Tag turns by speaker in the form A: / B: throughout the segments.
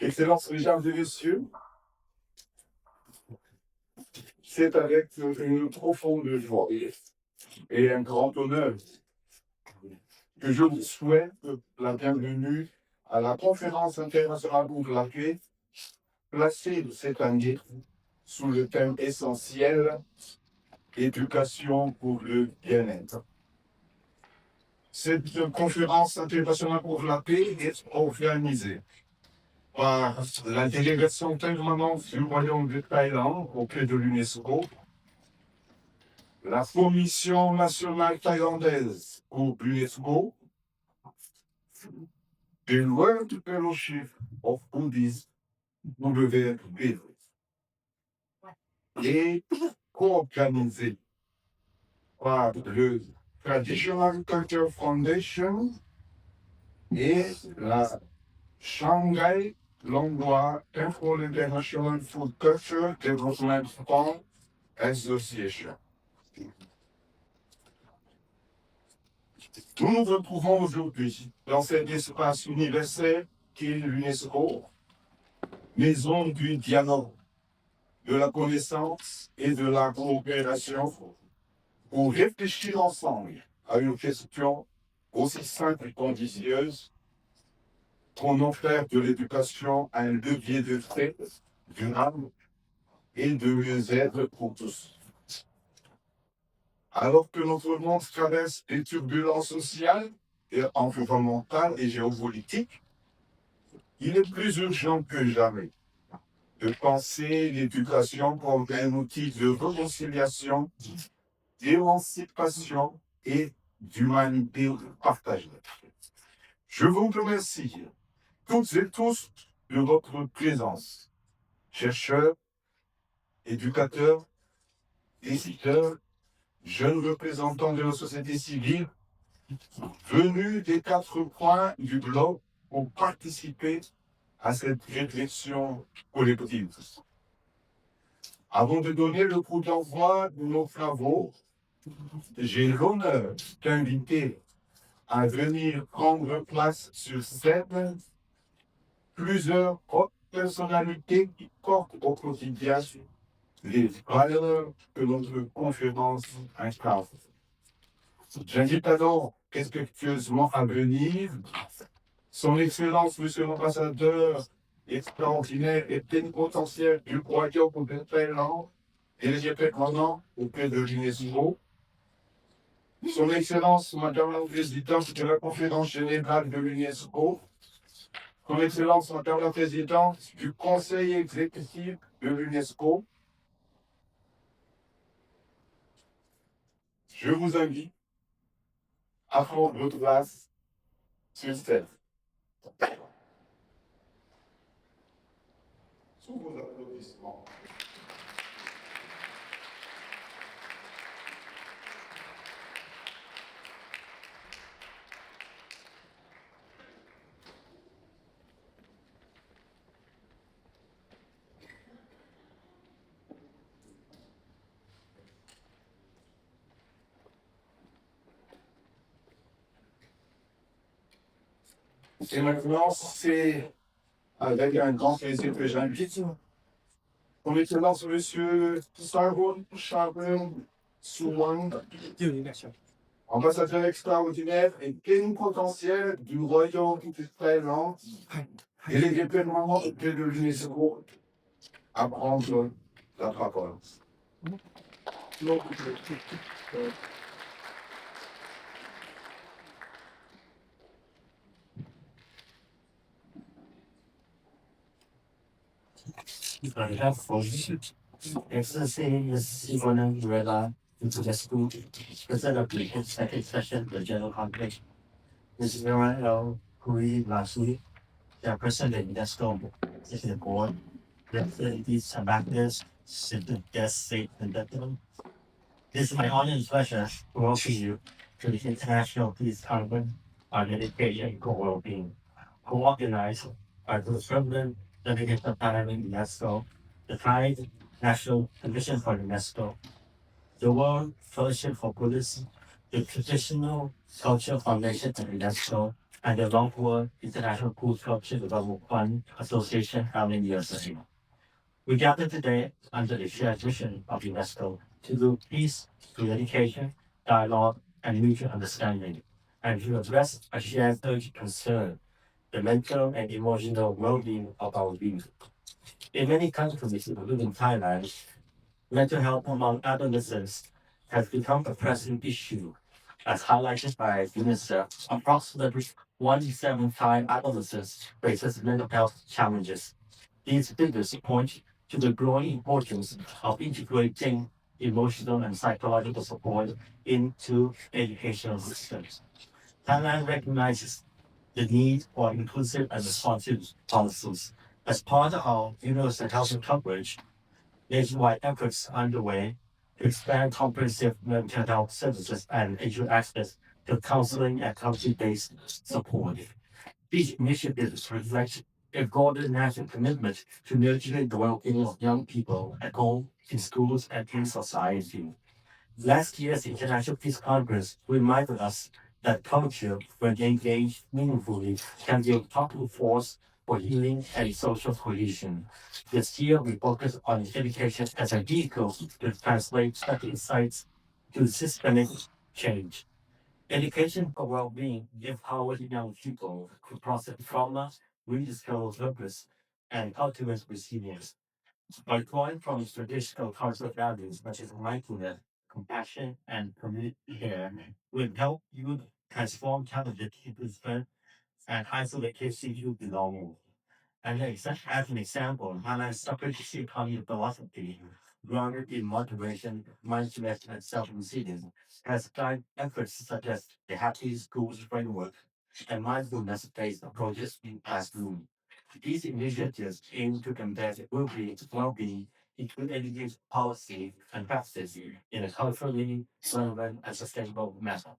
A: Excellences, mesdames et messieurs, c'est avec une profonde joie et un grand honneur que je vous souhaite la bienvenue à la conférence internationale pour la paix, placée cette année sous le thème essentiel « Éducation pour le bien-être ». Cette conférence internationale pour la paix est organisée par la délégation permanente du Royaume de Thaïlande auprès de l'UNESCO, la Commission nationale thaïlandaise pour l'UNESCO, the World Fellowship of Buddhism, WFB, et co-organisé par le Traditional Culture Foundation et la Shanghai Longwa Temple International Food Culture Development Fund Association. Nous nous retrouvons aujourd'hui dans cet espace universel qui est l'UNESCO, maison du dialogue, de la connaissance et de la coopération, pour réfléchir ensemble à une question aussi simple et ambitieuse: comment faire de l'éducation un levier de paix durable et de mieux-être pour tous. Alors que notre monde traverse des turbulences sociales, et environnementales et géopolitiques, il est plus urgent que jamais de penser l'éducation comme un outil de réconciliation, d'émancipation et d'humanité partagée. Je vous remercie toutes et tous de votre présence, chercheurs, éducateurs, décideurs, jeunes représentants de la société civile, venus des 4 coins du globe pour participer à cette réflexion collective. Avant de donner le coup d'envoi de nos travaux, j'ai l'honneur d'inviter à venir prendre place sur scène plusieurs hautes personnalités qui portent au quotidien les valeurs que notre conférence incarne. J'invite alors respectueusement à venir Son Excellence, Monsieur l'ambassadeur extraordinaire et plénipotentiaire du Royaume de Thaïlande, délégué permanent auprès de l'UNESCO, Son Excellence, Madame la Présidente de la Conférence générale de l'UNESCO, Son Excellence, Madame la Présidente du Conseil exécutif de l'UNESCO, je vous invite à prendre place sur scène. Sous vos applaudissements. Et maintenant, c'est avec un grand plaisir que j'invite Son Excellence Monsieur Sargon Chabun Souwan, ambassadeur extraordinaire et plénipotentiaire du Royaume de Thaïlande, délégué permanent auprès de l'UNESCO, à prendre la parole.
B: Excellency Simona Rela into the school, President of the second session of the General Conference. Ms. Mira L. Hui Lasui, Chairperson of the UNESCO Executive Board, representatives, ambassadors, guests, state and deputy. It is my honor and pleasure to welcome you to the International Peace Conference on Education and Co-Wellbeing, co-organized by the President, Delegate of Parliament UNESCO, the Thai National Commission for UNESCO, the World Fellowship for Buddhism, the Traditional Culture Foundation of UNESCO, and the Longwood International Cultural Development Fund Association how many years ago. We gather today under the shared mission of UNESCO to do peace through education, dialogue, and mutual understanding, and to address a shared urgent concern, the mental and emotional well-being of our youth. In many countries, including Thailand, mental health among adolescents has become a pressing issue. As highlighted by UNICEF, approximately 1 in 7 Thai adolescents faces mental health challenges. These figures point to the growing importance of integrating emotional and psychological support into educational systems. Thailand recognizes the need for inclusive and responsive policies. As part of our universal health coverage, nationwide efforts underway to expand comprehensive mental health services and ensure access to counseling and counseling-based support. These initiatives reflect a broader national commitment to nurturing the well-being of young people at home, in schools, and in society. Last year's International Peace Conference reminded us that culture, when engaged meaningfully, can be a powerful force for healing and social cohesion. This year, we focus on education as a vehicle to translate such insights to systemic change. Education for well-being empowers young people to process trauma, rediscover purpose, and cultivate resilience. By drawing from traditional cultural values such as mindfulness, compassion, and community care, we help youth transform challenges into strength and isolate cases into belonging. As an example, Hannah's sufficiency economy philosophy, grounded in moderation, mindfulness, and self-resilience, has guided efforts such as the Happy Schools Framework and mindfulness-based approaches in classroom. These initiatives aim to embed well-being into education policy and practice in a culturally relevant and sustainable manner.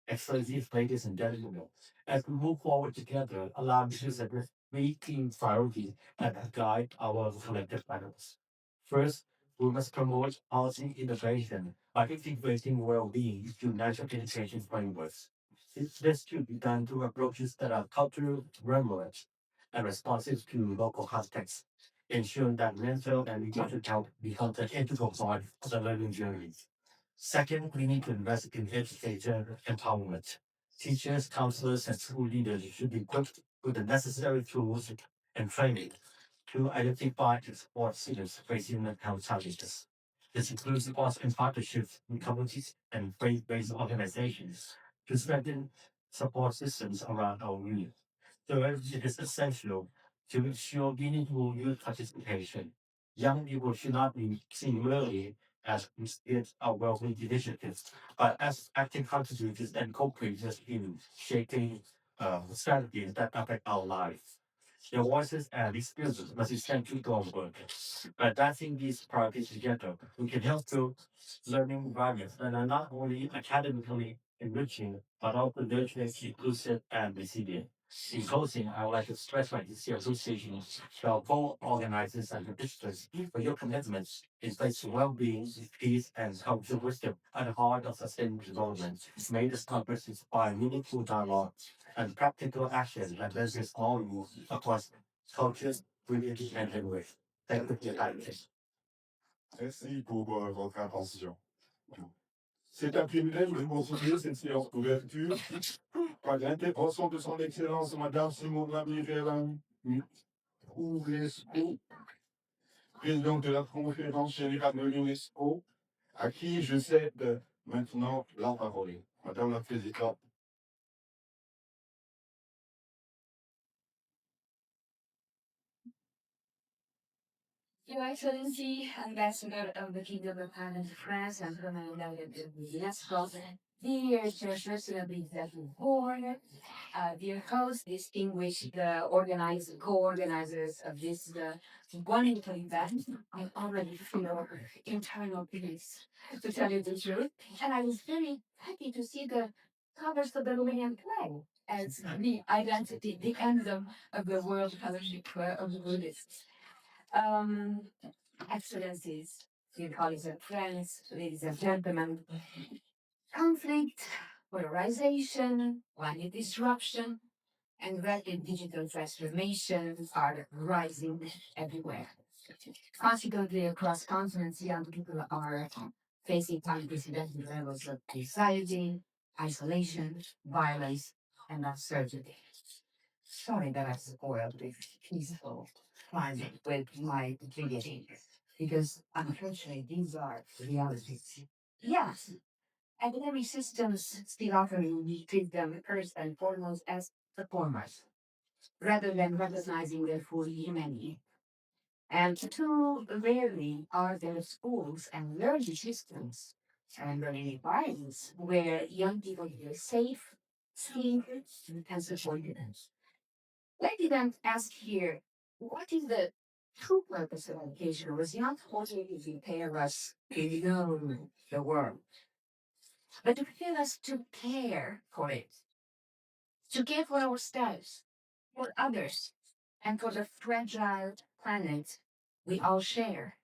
B: Excellencies, ladies and gentlemen, as we move forward together, allow me to set three key priorities that guide our collective efforts. First, we must promote policy innovation by integrating well-being into national education frameworks. This should be done through approaches that are culturally relevant and responsive to local contexts, ensuring that mental and emotional health becomes an integral part of the learning journey. Second, we need to invest in educator empowerment. Teachers, counselors, and school leaders should be equipped with the necessary tools and training to identify and support students facing mental health challenges. This includes fostering partnerships with communities and faith-based organizations to strengthen support systems around our youth. Third, it is essential to ensure meaningful youth participation. Young people should not be seen merely as recipients of well-being initiatives, but as active contributors and co-creators in shaping strategies that affect our lives. Their voices and experiences must be central to our work. By advancing these priorities together, we can help build learning environments that are not only academically enriching, but also nurturing, inclusive, and resilient. In closing, I would like to stress my sincere appreciation to our co-organizers and participants for your commitments in placing well-being, peace, and cultural wisdom at the heart of sustainable development. May this conference inspire meaningful dialogue and practical action that benefits all youth across cultures, communities, and generations. Thank you for your time.
A: Merci pour votre attention. Cet après-midi, je vous souhaite cette séance d'ouverture par l'intervention de son Excellence Madame Simone Ramirez, UNESCO, présidente de la conférence générale de l'UNESCO, à qui je cède maintenant la parole. Madame la Présidente.
C: Your Excellency, Ambassador of the Kingdom of Holland to France and Commander of the UNESCO, dear treasurers of the Executive Board, dear hosts, distinguished co-organizers of this wonderful event, I already feel internal peace, to tell you the truth. And I was very happy to see the covers of the Romanian flag as the identity, the anthem of the World Fellowship of the Buddhists. Um, Excellencies, dear colleagues and friends, ladies and gentlemen, conflict, polarization, climate disruption, and rapid digital transformations are rising everywhere. Consequently, across continents, young people are facing unprecedented levels of anxiety, isolation, violence, and uncertainty. Sorry that I spoiled this peaceful climate with my dignity, because unfortunately, these are realities. Yes, academic systems still often treat them first and foremost as performers, rather than recognizing their full humanity. And too rarely are there schools and learning systems and learning environments where young people feel safe, seen, and supported. Let me then ask here, what is the true purpose of education? It was not only to prepare us to know the world, but to prepare us to care for it, to care for ourselves, for others, and for the fragile planet we all share.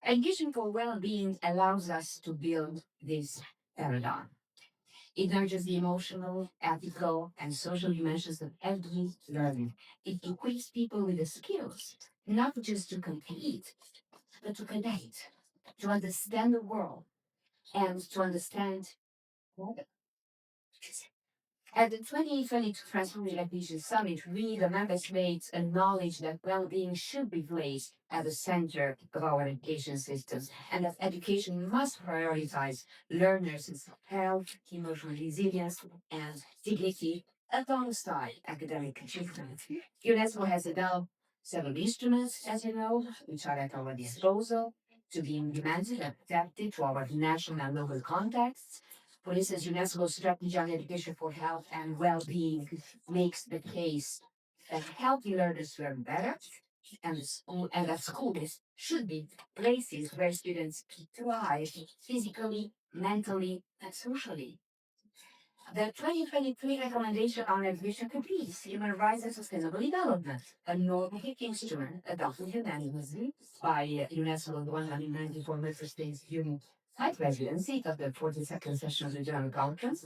C: Education for well-being allows us to build this paradigm. It nurtures the emotional, ethical, and social dimensions of every learning. It equips people with the skills, not just to compete, but to connect, to understand the world, and to understand others. At the 2022 Transformative Education Summit, we, the member states, acknowledge that well-being should be placed at the center of our education systems, and that education must prioritize learners' health, emotional resilience, and dignity alongside academic achievement. UNESCO has developed several instruments, as you know, which are at our disposal to be implemented and adapted to our national and local contexts. For instance, UNESCO's strategy on education for health and well-being makes the case that healthy learners learn better, and that schools should be places where students thrive physically, mentally, and socially. The 2023 recommendation on education for peace, human rights, and sustainable development, a normative instrument adopted unanimously by UNESCO's 194 member states during my presidency of the 42nd session of the General Conference.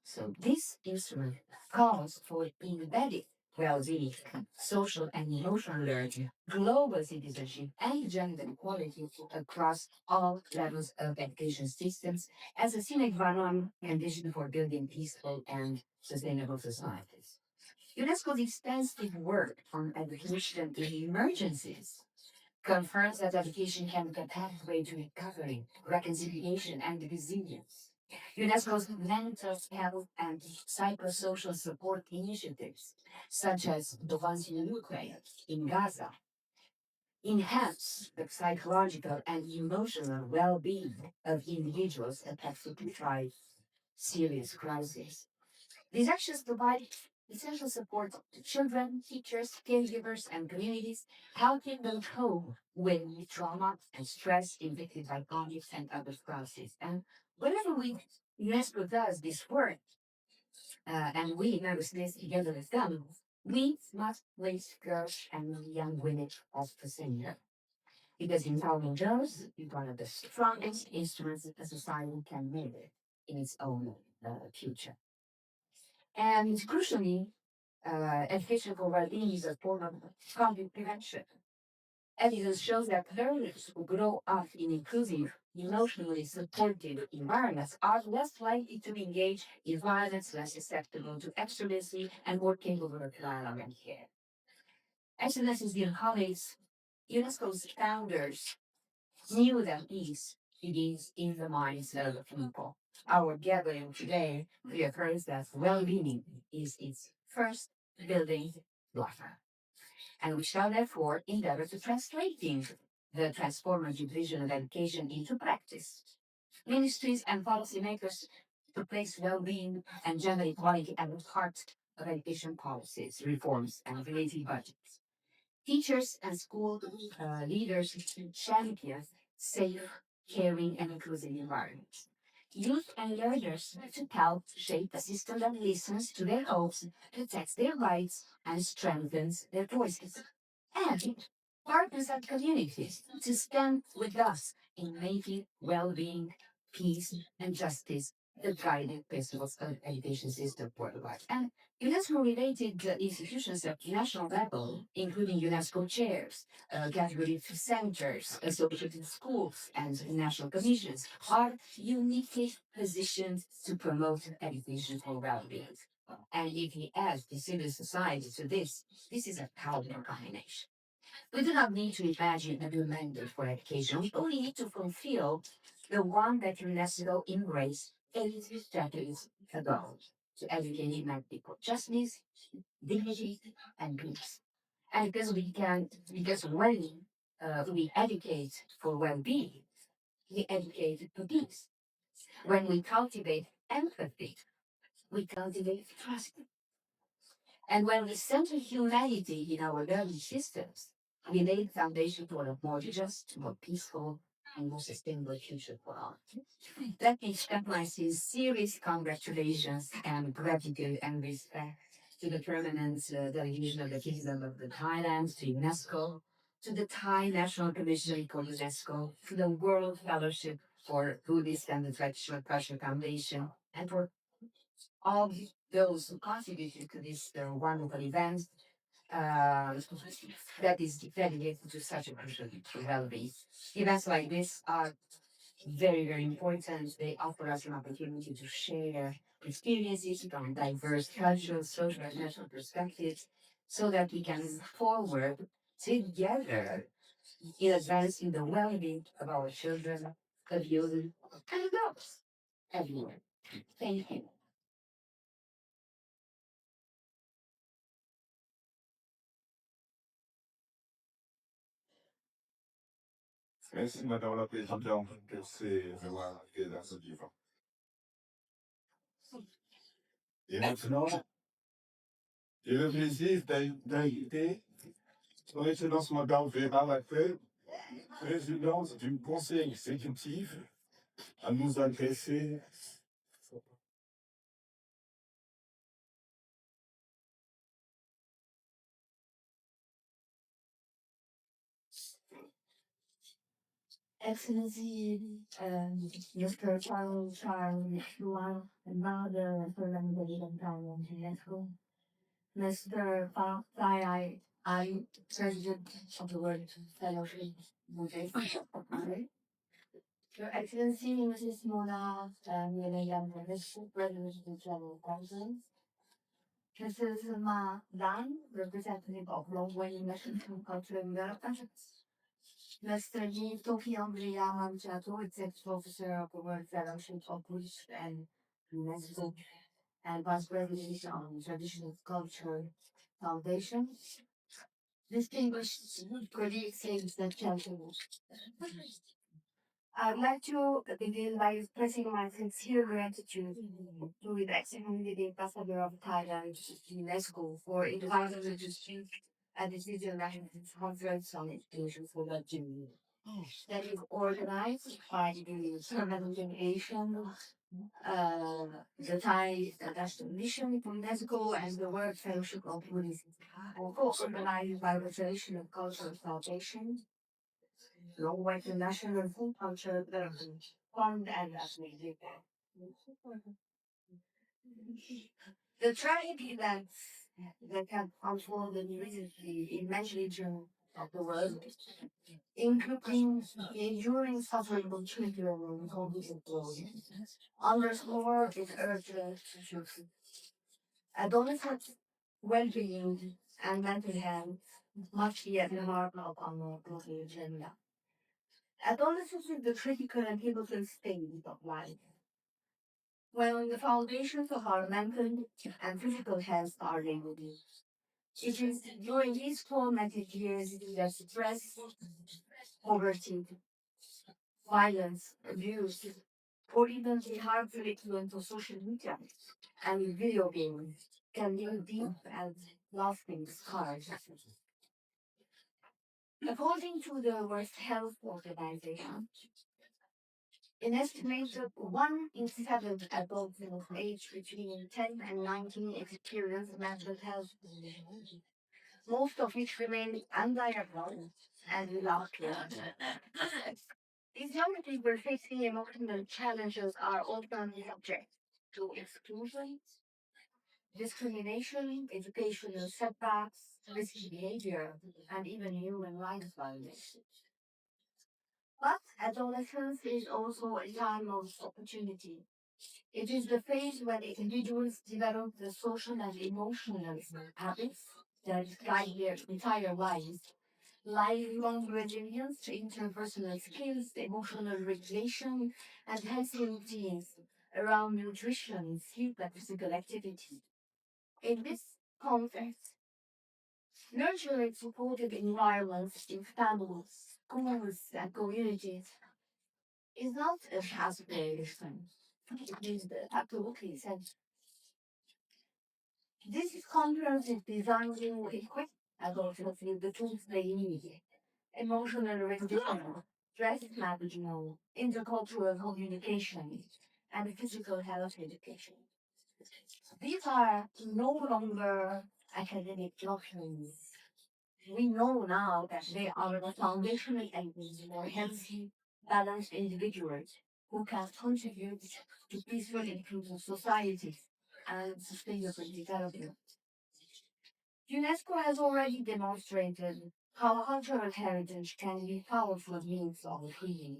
C: So this instrument calls for embedded well-being, social and emotional learning, global citizenship, and gender equality across all levels of education systems as a sine qua non condition for building peaceful and sustainable societies. UNESCO's extensive work on education in emergencies confirms that education can be a pathway to recovery, reconciliation, and resilience. UNESCO's mental health and psychosocial support initiatives, such as the ones in Ukraine, in Gaza, enhance the psychological and emotional well-being of individuals affected by serious crises. These actions provide essential support to children, teachers, caregivers, and communities, helping them cope with trauma and stress inflicted by conflicts and other crises. And whenever UNESCO does this work, and we member states together with them, we must place girls and young women as the center. Because empowering girls is one of the strongest instruments that a society can make in its own future. And crucially, education for well-being is a form of conflict prevention. Evidence shows that learners who grow up in inclusive, emotionally supportive environments are less likely to engage in violence, less susceptible to extremism, and more capable of dialogue and care. Excellencies, dear colleagues, UNESCO's founders knew that peace begins in the minds of the people. Our gathering today reaffirms that well-being is its first building block, and we shall therefore endeavor to translating the transformative vision of education into practice. Ministries and policymakers to place well-being and gender equality at the heart of education policies, reforms, and related budgets. Teachers and school leaders champion safe, caring, and inclusive environments. Youth and learners to help shape a system that listens to their hopes, protects their rights, and strengthens their voices. And partners and communities to stand with us in making well-being, peace, and justice the guiding principles of education system worldwide. And UNESCO-related institutions at national level, including UNESCO chairs, category centers associated in schools, and national commissions, are uniquely positioned to promote education for well-being. And if we add the civil society to this is a powerful combination. We do not need to imagine a new mandate for education. We only need to fulfill the one that UNESCO embraced 80 decades ago to educate humanity for justice, dignity, and peace. And because when we educate for well-being, we educate for peace. When we cultivate empathy, we cultivate trust. And when we center humanity in our learning systems, we lay the foundation for a more just, more peaceful, and more sustainable future for all. Let me extend my sincerest congratulations and gratitude and respect to the permanent delegation of the Kingdom of the Thailand, to UNESCO, to the Thai National Commission for UNESCO, to the World Fellowship for Buddhist and the Traditional Culture Foundation, and for all those who contributed to this wonderful event uh, that is dedicated to such a crucial well-being. Events like this are very, very important. They offer us an opportunity to share experiences from diverse cultural, social, and national perspectives so that we can move forward together in advancing the well-being of our children, of youth, and adults everywhere. Thank you.
A: Merci, Madame la Présidente, pour ces remarques dans ce vivant. Et maintenant, j'ai le plaisir d'inviter son Excellence Madame Vera Lafay, présidente du Conseil exécutif, à nous adresser.
C: Excellency, Mr. Charles Yuan, another President of UNESCO, Mr. Fa Fai, I, President of the World Fellowship, Your Excellency, Mrs. Mona Miriam, President of the General Council, Mrs. Ma Dan, representative of Long-Way National Cultural Development, Mr. G. Toki Andrea Chato, Executive Officer of the World Fellowship of Buddhist and UNESCO, and Vice President on Traditional Culture Foundation. Distinguished colleagues, ladies and gentlemen, I'd like to begin by expressing my sincere gratitude to the Executive Ambassador of Thailand to UNESCO for inviting me to speak at this international conference on education for the June that is organized by the Permanent Asian, the Thai National Mission from UNESCO, and the World Fellowship of Buddhism, and co-organized by the Traditional Cultural Foundation, Long-Way National Food Culture Development Fund, and Associated. The tragic events that have unfolded recently in many regions of the world, including the enduring suffering of children in conflict zones, underscore its urgent truth. Adolescent well-being and mental health must be at the heart of our global agenda. Adolescence is the critical and pivotal stage of life, when the foundations of our mental and physical health are laid. It is during these formative years that stress, poverty, violence, abuse, or even the harmful influence of social media and video games can leave deep and lasting scars. According to the World Health Organization, an estimated 1 in 7 adults aged between 10 and 19 experience mental health issues, most of which remain undiagnosed and without care. These young people facing emotional challenges are often subject to exclusion, discrimination, educational setbacks, risky behavior, and even human rights violations. But adolescence is also a time of opportunity. It is the phase when individuals develop the social and emotional habits that guide their entire lives. Lifelong resilience to interpersonal skills, emotional regulation, and healthy routines around nutrition, sleep, and physical activity. In this context, nurturing supportive environments in families, schools, and communities is not a aspiration. It is absolutely essential. This conference is designed to equip adults with the tools they need: emotional regulation, stress management, intercultural communication, and physical health education. These are no longer academic doctrines. We know now that they are the foundational elements for healthy, balanced individuals who can contribute to peaceful, inclusive societies and sustainable development. UNESCO has already demonstrated how cultural heritage can be powerful means of healing,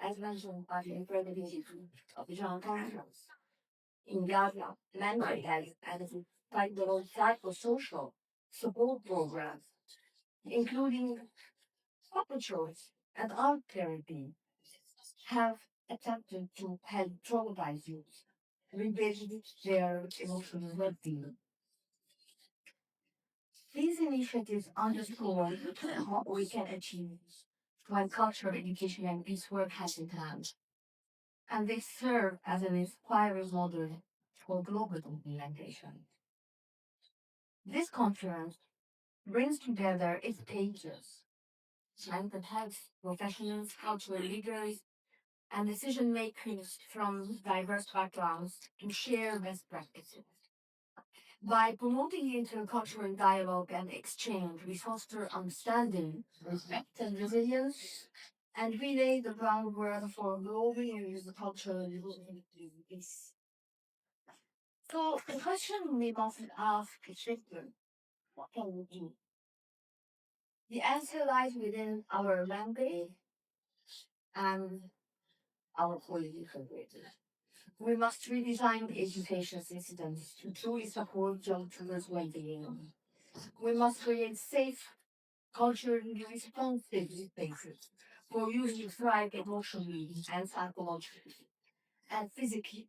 C: as mentioned by the incredibility of Jean Carlos. In Gaza, memory has and psychosocial support programs, including puppetry and art therapy, have attempted to help traumatized youth rebuild their emotional well-being. These initiatives underscore what we can achieve when cultural education and peace work hand in hand, and they serve as an inspiring model for global implementation. This conference brings together its pages, mental health professionals, cultural leaders, and decision makers from diverse backgrounds to share best practices. By promoting intercultural dialogue and exchange, we foster understanding, respect, and resilience, and we lay the groundwork for global cultural peace. So the question we must ask is simple: what can we do? The answer lies within our mandate and our political will. We must redesign the education systems to truly support young children's well-being. We must create safe, culturally responsive spaces for youth to thrive emotionally and psychologically and physically.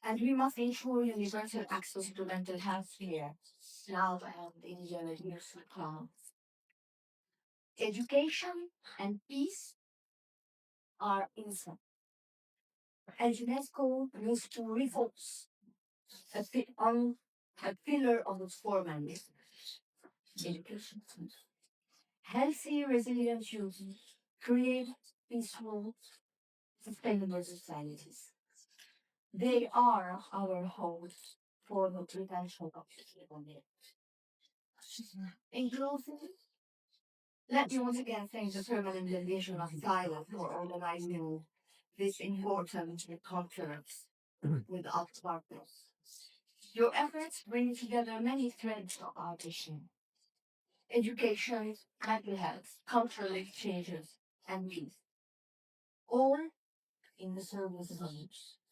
C: And we must ensure universal access to mental health care now and in the years to come. Education and peace are inseparable, and UNESCO needs to reinforce on a pillar of its format: education. Healthy, resilient youth create peaceful, sustainable societies. They are our hope for the potential of humanity. In closing, let me once again thank the permanent delegation of Thailand for organizing this important conference with our partners. Your efforts bring together many threads of our mission: education, mental health, cultural exchanges, and peace, all in the service of others.